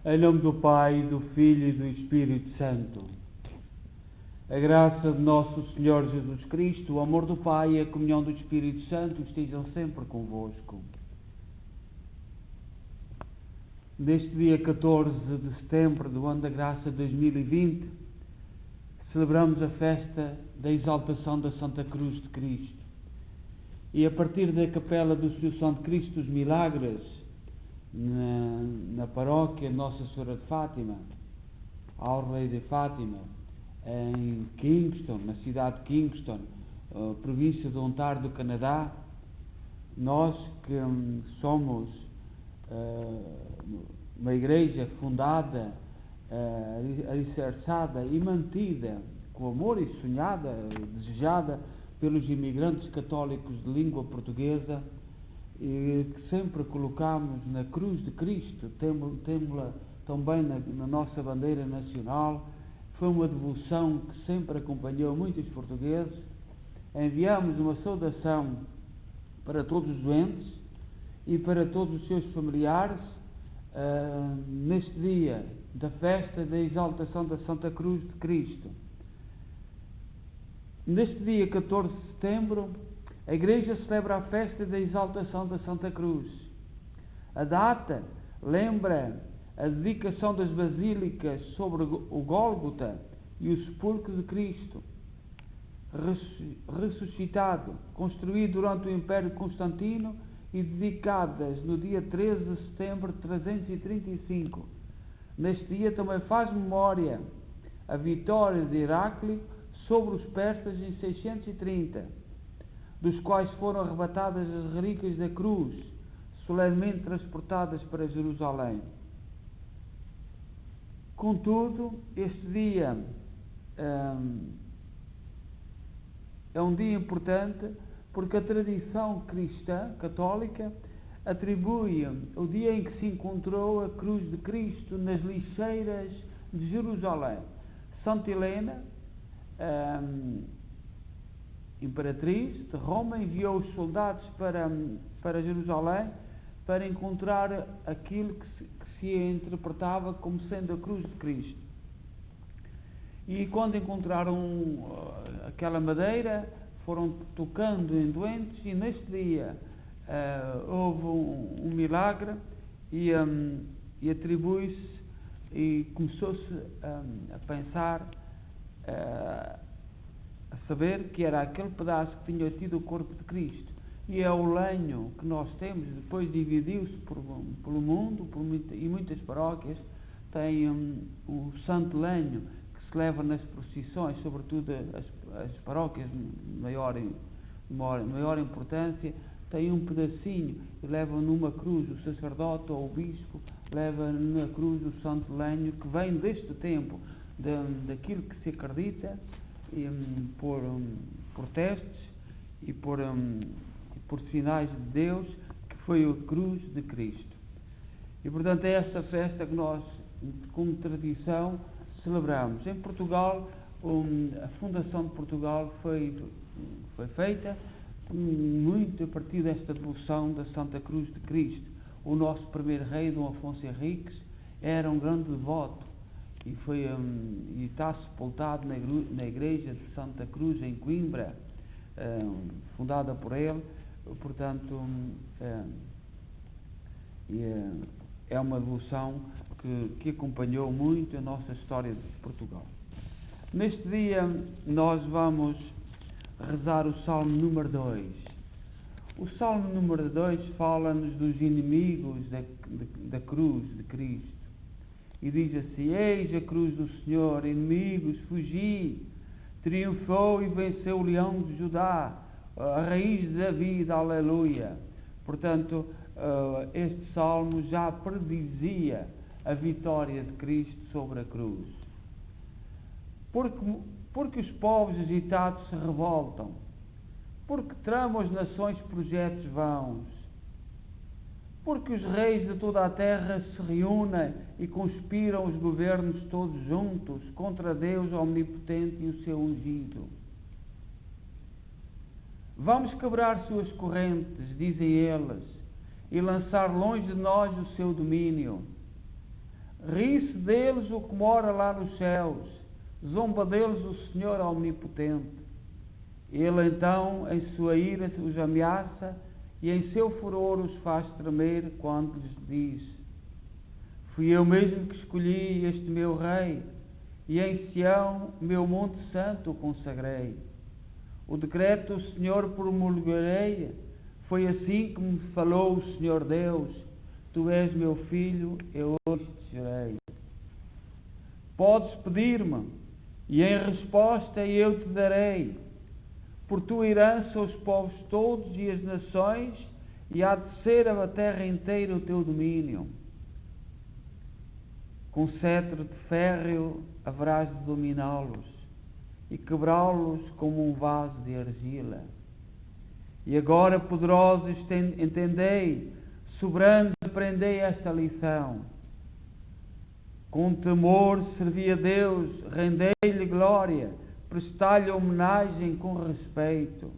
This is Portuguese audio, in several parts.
Em nome do Pai, do Filho e do Espírito Santo. A graça de nosso Senhor Jesus Cristo, o amor do Pai e a comunhão do Espírito Santo estejam sempre convosco. Neste dia 14 de setembro do ano da graça 2020, celebramos a festa da exaltação da Santa Cruz de Cristo. E a partir da capela do Senhor Santo Cristo dos Milagres, na paróquia Nossa Senhora de Fátima, Our Lady de Fátima, em Kingston, na cidade de Kingston, província de Ontário do Canadá, nós que somos uma igreja fundada, alicerçada e mantida com amor e sonhada, desejada pelos imigrantes católicos de língua portuguesa, e que sempre colocamos na cruz de Cristo, temos-la também na nossa bandeira nacional. Foi uma devoção que sempre acompanhou muitos portugueses. Enviamos uma saudação para todos os doentes e para todos os seus familiares neste dia da festa da exaltação da Santa Cruz de Cristo. Neste dia 14 de setembro, a Igreja celebra a festa da exaltação da Santa Cruz. A data lembra a dedicação das basílicas sobre o Gólgota e o sepulcro de Cristo, ressuscitado, construído durante o Império Constantino e dedicadas no dia 13 de setembro de 335. Neste dia também faz memória a vitória de Heráclio sobre os persas em 630, dos quais foram arrebatadas as relíquias da cruz, solenemente transportadas para Jerusalém. Contudo, este dia é um dia importante porque a tradição cristã, católica, atribui o dia em que se encontrou a cruz de Cristo nas lixeiras de Jerusalém. Santa Helena, imperatriz de Roma, enviou os soldados para Jerusalém para encontrar aquilo que se interpretava como sendo a cruz de Cristo. E quando encontraram aquela madeira, foram tocando em doentes, e neste dia houve um milagre e atribui-se, e começou-se a pensar, a saber que era aquele pedaço que tinha tido o corpo de Cristo. E é o lenho que nós temos, depois dividiu-se pelo mundo, e muitas paróquias têm o santo lenho que se leva nas procissões, sobretudo as paróquias de maior importância, têm um pedacinho e levam numa cruz, o sacerdote ou o bispo leva na cruz o santo lenho que vem deste tempo, daquilo que se acredita, e por testes e por sinais de Deus, que foi a cruz de Cristo. E portanto é esta festa que nós, como tradição, celebramos. Em Portugal, a fundação de Portugal foi feita muito a partir desta devoção da Santa Cruz de Cristo. O nosso primeiro rei, Dom Afonso Henriques, era um grande devoto e está sepultado na igreja de Santa Cruz em Coimbra, fundada por ele. Portanto, é uma devoção que acompanhou muito a nossa história de Portugal. Neste dia nós vamos rezar o Salmo número 2. O Salmo número 2 fala-nos dos inimigos da cruz de Cristo. E diz assim: eis a cruz do Senhor, inimigos, fugi, triunfou e venceu o leão de Judá, a raiz de David, aleluia. Portanto, este salmo já predizia a vitória de Cristo sobre a cruz. Porque os povos agitados se revoltam, porque tramam as nações projetos vãos, porque os reis de toda a terra se reúnem e conspiram os governos todos juntos contra Deus omnipotente e o seu ungido. Vamos quebrar suas correntes, dizem eles, e lançar longe de nós o seu domínio. Ri-se deles o que mora lá nos céus, zomba deles o Senhor omnipotente. Ele então, em sua ira, os ameaça e em seu furor os faz tremer quando lhes diz: fui eu mesmo que escolhi este meu rei, e em Sião, meu monte santo, o consagrei. O decreto do Senhor promulgarei, foi assim que me falou o Senhor Deus: tu és meu filho, eu hoje te gerei. Podes pedir-me, e em resposta eu te darei, por tua herança aos povos todos e as nações, e há de ser a terra inteira o teu domínio. Com cetro de férreo haverás de dominá-los e quebrá-los como um vaso de argila. E agora, poderosos, entendei, soberanos, aprendei esta lição. Com temor servi a Deus, rendei-lhe glória, prestai-lhe homenagem com respeito.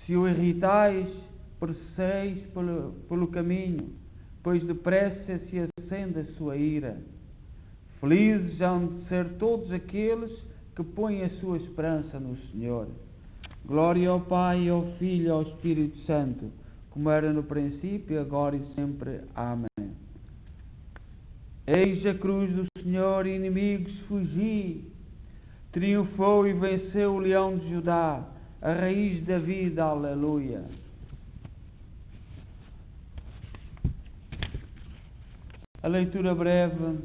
Se o irritais, pereceis pelo caminho, pois depressa se acende a sua ira. Felizes hão de ser todos aqueles que põem a sua esperança no Senhor. Glória ao Pai, ao Filho e ao Espírito Santo, como era no princípio, agora e sempre. Amém. Eis a cruz do Senhor, inimigos, fugi. Triunfou e venceu o leão de Judá, a raiz da vida. Aleluia. A leitura breve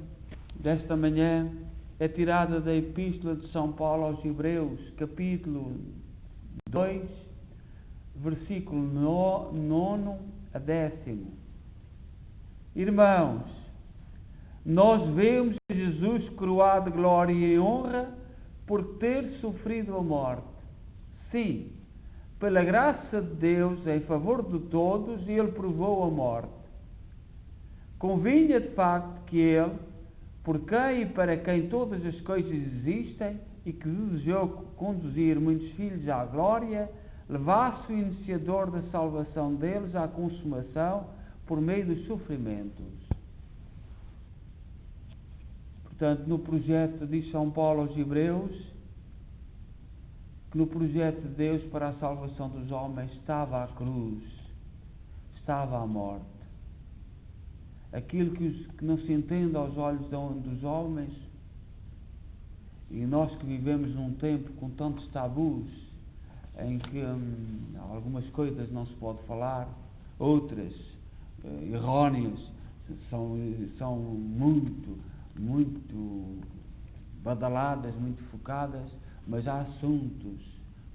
desta manhã é tirada da Epístola de São Paulo aos Hebreus, capítulo 2, versículo 9 a 10. Irmãos, nós vemos Jesus coroado de glória e honra por ter sofrido a morte. Sim, pela graça de Deus, em favor de todos, ele provou a morte. Convinha de facto que ele, por quem e para quem todas as coisas existem e que desejou conduzir muitos filhos à glória, levasse o iniciador da salvação deles à consumação por meio dos sofrimentos. Portanto, no projeto, diz São Paulo aos Hebreus, que no projeto de Deus para a salvação dos homens estava a cruz, estava a morte. Aquilo que não se entende aos olhos dos homens, e nós que vivemos num tempo com tantos tabus, em que algumas coisas não se pode falar, outras errôneas são muito badaladas, muito focadas, mas há assuntos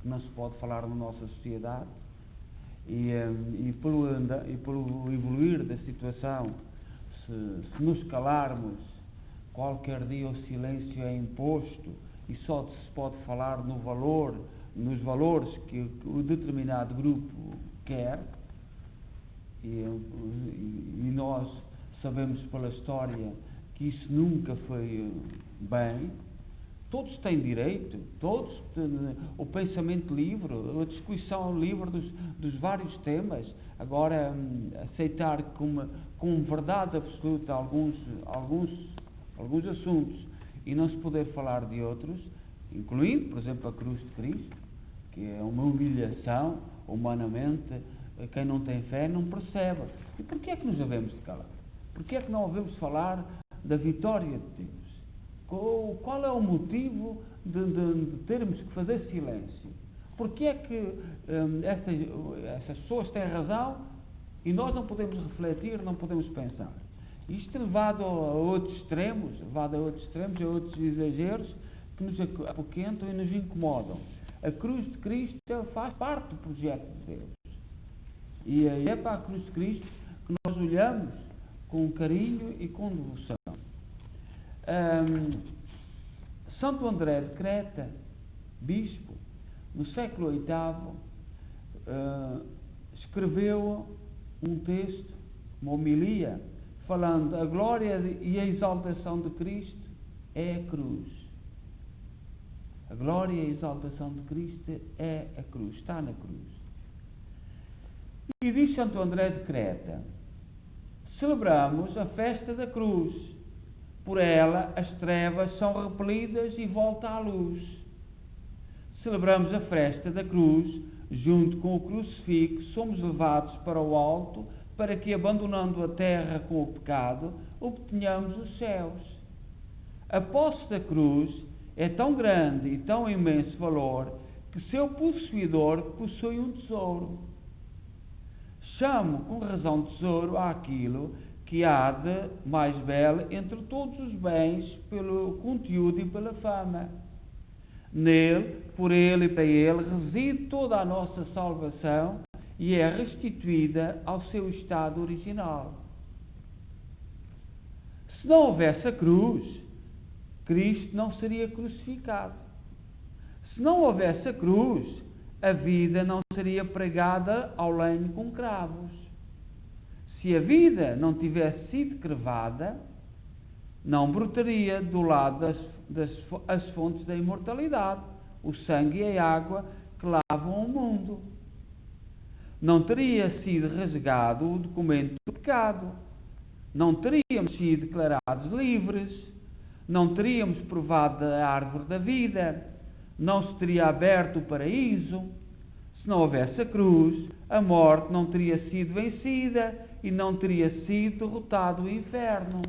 que não se pode falar na nossa sociedade, e pelo evoluir da situação, se nos calarmos, qualquer dia o silêncio é imposto e só se pode falar nos valores que o determinado grupo quer, e nós sabemos pela história que isso nunca foi bem. Todos têm direito, todos têm o pensamento livre, a discussão livre dos vários temas. Agora, aceitar como verdade absoluta alguns assuntos e não se poder falar de outros, incluindo, por exemplo, a cruz de Cristo, que é uma humilhação, humanamente, quem não tem fé não percebe. E porquê é que nos devemos de calar? Porquê é que não devemos falar da vitória de Deus? Qual é o motivo de termos que fazer silêncio? Porquê é que essas pessoas têm razão e nós não podemos refletir, não podemos pensar? Isto é levado a outros extremos, a outros exageros que nos apoquentam e nos incomodam. A cruz de Cristo faz parte do projeto de Deus. E é para a cruz de Cristo que nós olhamos com carinho e com devoção. Santo André de Creta, bispo, no século VIII, escreveu um texto, uma homilia, falando: a glória e a exaltação de Cristo é a cruz. A glória e a exaltação de Cristo é a cruz, está na cruz. E diz Santo André de Creta: celebramos a festa da cruz, Por ela, as trevas são repelidas e volta à luz. Celebramos a festa da cruz, junto com o crucifixo, somos levados para o alto, para que, abandonando a terra com o pecado, obtenhamos os céus. A posse da cruz é tão grande e tão imenso valor que seu possuidor possui um tesouro. Chamo com razão tesouro àquilo que há de mais belo entre todos os bens, pelo conteúdo e pela fama. Nele, por ele e para ele, reside toda a nossa salvação e é restituída ao seu estado original. Se não houvesse a cruz, Cristo não seria crucificado. Se não houvesse a cruz, a vida não seria pregada ao lenho com cravos. Se a vida não tivesse sido crevada, não brotaria do lado as fontes da imortalidade, o sangue e a água que lavam o mundo. Não teria sido rasgado o documento do pecado. Não teríamos sido declarados livres. Não teríamos provado da árvore da vida. Não se teria aberto o paraíso. Se não houvesse a cruz, a morte não teria sido vencida e não teria sido derrotado o inferno.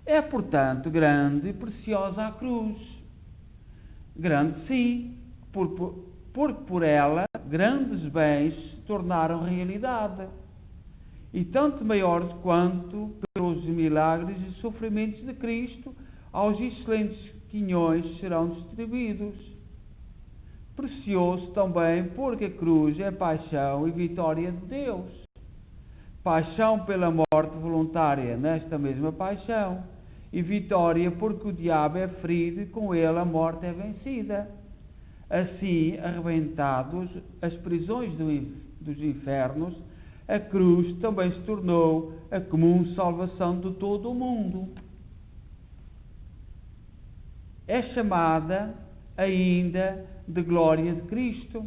É, portanto, grande e preciosa a cruz. Grande, sim, porque por ela grandes bens se tornaram realidade, e tanto maiores quanto pelos milagres e sofrimentos de Cristo aos excelentes quinhões serão distribuídos. Precioso também porque a cruz é paixão e vitória de Deus. Paixão pela morte voluntária nesta mesma paixão, e vitória porque o diabo é ferido e com ele a morte é vencida. Assim, arrebentados as prisões dos infernos, a cruz também se tornou a comum salvação de todo o mundo. É chamada ainda de glória de Cristo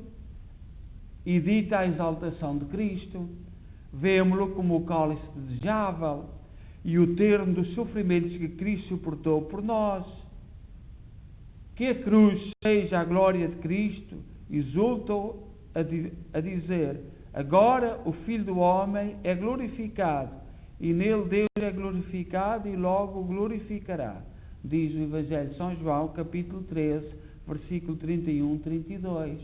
e dita a exaltação de Cristo. Vemo-lo como o cálice desejável e o termo dos sofrimentos que Cristo suportou por nós. Que a cruz seja a glória de Cristo, exultam a dizer: agora o Filho do Homem é glorificado, e nele Deus é glorificado e logo o glorificará. Diz o Evangelho de São João, capítulo 13, versículo 31, 32.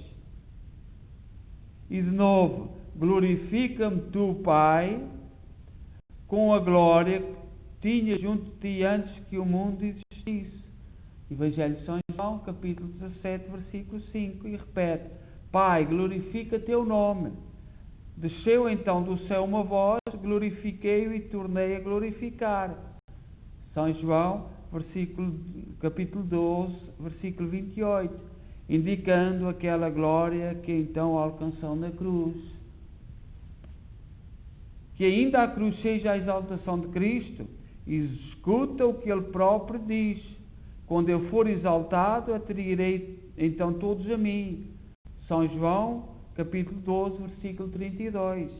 E de novo, glorifica-me tu, Pai, com a glória que tinha junto de ti antes que o mundo existisse. Evangelho de São João, capítulo 17, versículo 5, e repete: Pai, glorifica teu nome. Desceu então do céu uma voz, glorifiquei-o e tornei a glorificar. São João, capítulo 12, versículo 28, indicando aquela glória que então alcançou na cruz. Que ainda a cruz seja a exaltação de Cristo, e escuta o que ele próprio diz: quando eu for exaltado, atrairei então todos a mim. São João, capítulo 12, versículo 32.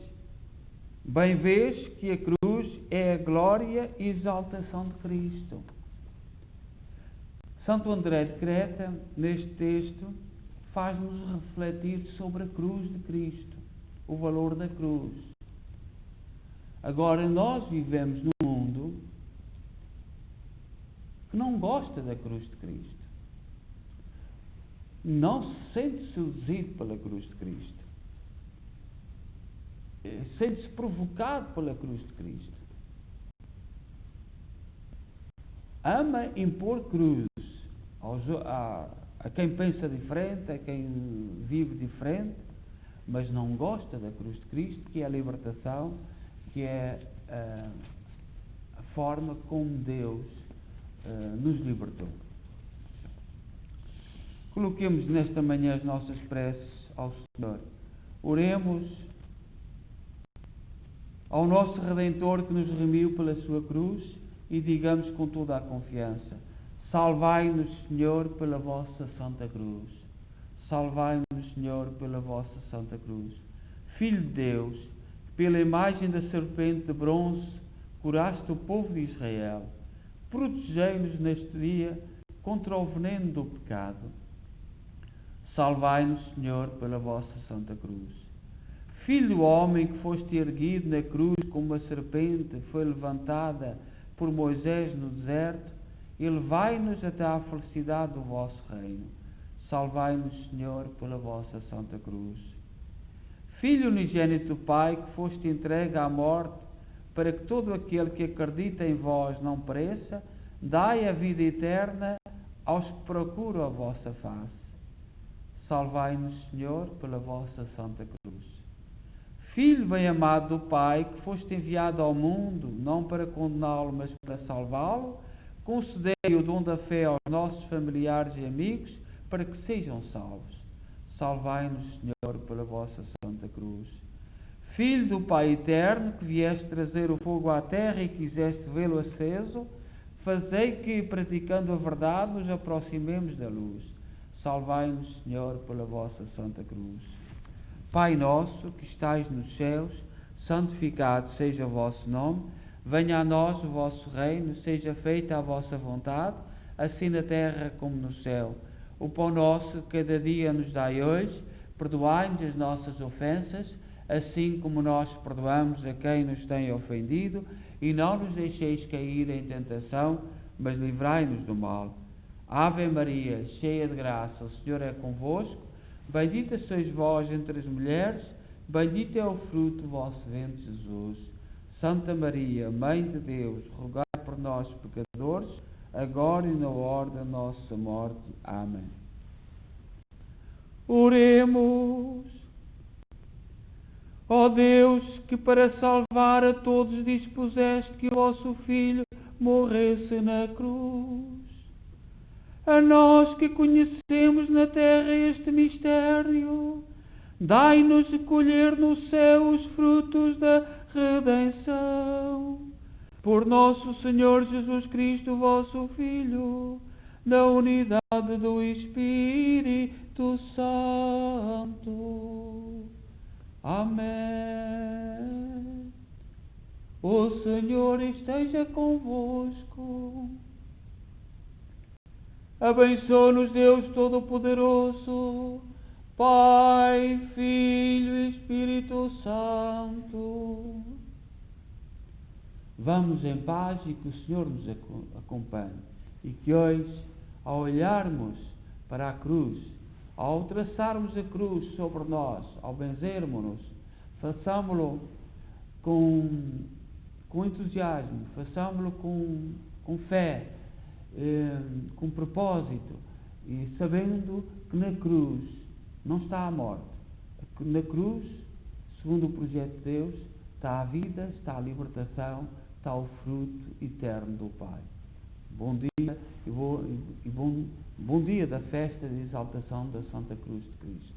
Bem vês que a cruz é a glória e exaltação de Cristo. Santo André de Creta, neste texto, faz-nos refletir sobre a cruz de Cristo, o valor da cruz. Agora, nós vivemos num mundo que não gosta da cruz de Cristo. Não se sente seduzido pela cruz de Cristo. Sente-se provocado pela cruz de Cristo. Ama impor cruzes a quem pensa diferente, a quem vive diferente, mas não gosta da cruz de Cristo, que é a libertação, que é a forma como Deus nos libertou. Coloquemos nesta manhã as nossas preces ao Senhor. Oremos ao nosso Redentor que nos remiu pela sua cruz e digamos com toda a confiança: salvai-nos, Senhor, pela vossa Santa Cruz. Salvai-nos, Senhor, pela vossa Santa Cruz. Filho de Deus, pela imagem da serpente de bronze curaste o povo de Israel. Protegei-nos neste dia contra o veneno do pecado. Salvai-nos, Senhor, pela vossa Santa Cruz. Filho do homem que foste erguido na cruz como uma serpente foi levantada por Moisés no deserto, elevai-nos até à felicidade do vosso reino. Salvai-nos, Senhor, pela vossa Santa Cruz. Filho unigênito do Pai, que foste entregue à morte, para que todo aquele que acredita em vós não pereça, dai a vida eterna aos que procuram a vossa face. Salvai-nos, Senhor, pela vossa Santa Cruz. Filho bem-amado do Pai, que foste enviado ao mundo, não para condená-lo, mas para salvá-lo, concedei o dom da fé aos nossos familiares e amigos, para que sejam salvos. Salvai-nos, Senhor, pela vossa Santa Cruz. Filho do Pai eterno, que vieste trazer o fogo à terra e quiseste vê-lo aceso, fazei que, praticando a verdade, nos aproximemos da luz. Salvai-nos, Senhor, pela vossa Santa Cruz. Pai nosso, que estais nos céus, santificado seja o vosso nome, venha a nós o vosso reino, seja feita a vossa vontade, assim na terra como no céu. O pão nosso, cada dia nos dai hoje, perdoai-nos as nossas ofensas, assim como nós perdoamos a quem nos tem ofendido, e não nos deixeis cair em tentação, mas livrai-nos do mal. Ave Maria, cheia de graça, o Senhor é convosco, bendita sois vós entre as mulheres, bendito é o fruto do vosso ventre, Jesus. Santa Maria, Mãe de Deus, rogai por nós, pecadores, agora e na hora da nossa morte. Amém. Oremos. Ó Deus, que para salvar a todos dispuseste que o vosso Filho morresse na cruz. A nós que conhecemos na terra este mistério, dai-nos colher no céu os frutos da redenção. Por nosso Senhor Jesus Cristo, vosso Filho, na unidade do Espírito Santo. Amém. O Senhor esteja convosco. Abençoe-nos Deus Todo-Poderoso, Pai, Filho e Espírito Santo. Vamos em paz e que o Senhor nos acompanhe. E que hoje, ao olharmos para a cruz, ao traçarmos a cruz sobre nós, ao benzermos-nos, façamo-lo com entusiasmo, façamo-lo com fé, com propósito, e sabendo que na cruz não está a morte. Na cruz, segundo o projeto de Deus, está a vida, está a libertação, está o fruto eterno do Pai. Bom dia bom dia da festa de exaltação da Santa Cruz de Cristo.